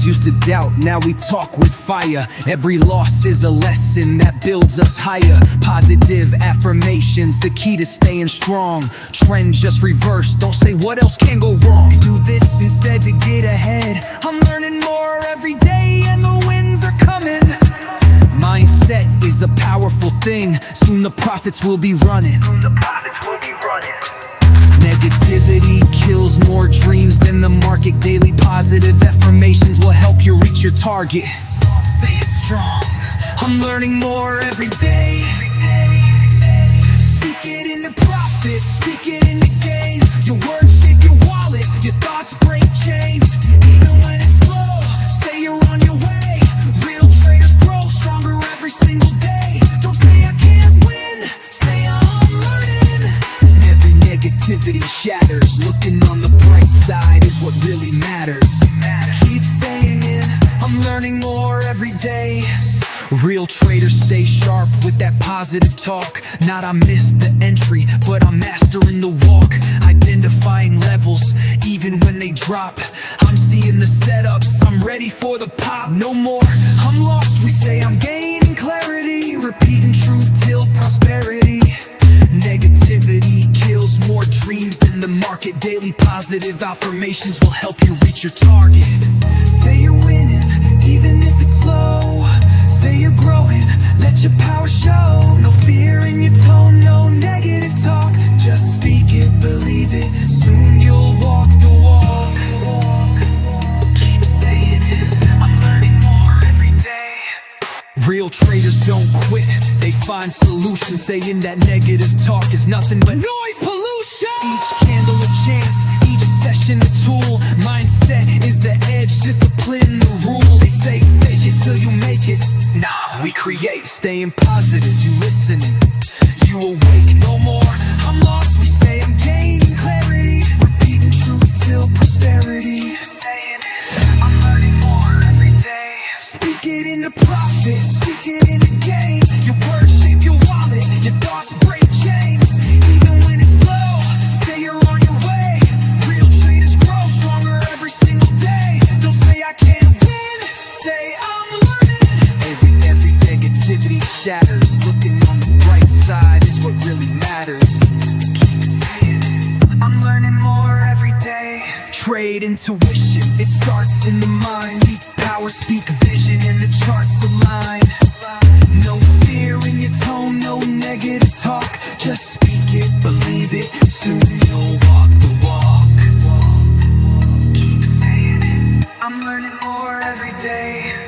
used to doubt, now we talk with fire. Every loss is a lesson that builds us higher. Positive affirmations, the key to staying strong. Trend just reverse, don't say what else can go wrong. Do this instead to get ahead. I'm learning more every day and the wins are coming. Mindset is a powerful thing, soon the profits will be running. Negativity kills more dreams than the market. Daily positive affirmations will help you reach your target. Say it strong, I'm learning more every day. Speak it into profit, speak it into gain. Your words shape your wallet, your thoughts break chains. Even when it's slow, say you're on your way. Real traders grow stronger every single day. Don't say I can't win, say I'm learning. Every negativity shatters, looking on the bright side is what really matters. Keep saying it, I'm learning more every day. Real traders stay sharp with that positive talk. Not I missed the entry, but I'm mastering the walk. Identifying levels, even when they drop. I'm seeing the setups, I'm ready for the pop. No more, I'm lost, we say I'm gaining clarity. Repeating truth till prosperity. Negativity kills more dreams than the market. Daily positive affirmations will help you reach your target. Say you're winning, even if it's slow. Say you're growing, let your power show. No fear in your tone, no negative talk. Just speak it, believe it, soon you'll walk the walk. Keep saying it, I'm learning more every day. Real traders don't quit, they find solutions. Saying that negative talk is nothing but noise pollution. Each candle a chance, each session a tool. Mindset is the edge, discipline the rule. They say fake it till you make it. Nah, we create, staying positive, you listening, you awake. No more, I'm lost, we say I'm gaining clarity. Repeating truth till prosperity. Saying it, I'm learning more every day. Speak it into profit, speak it into gain. Your words shape your wallet, your thoughts break chains. Even when it's slow, say you're on your way. Real traders grow stronger every single day. Don't say I can't win, say I'm learning. Every negativity shatters, looking on the bright side is what really matters. Keep saying it, I'm learning more every day. Trade intuition, it starts in the mind. Speak power, speak vision, and the charts align. No fear in your tone, no negative talk. Just speak it, believe it, soon you'll walk the walk. Keep saying it, I'm learning more every day.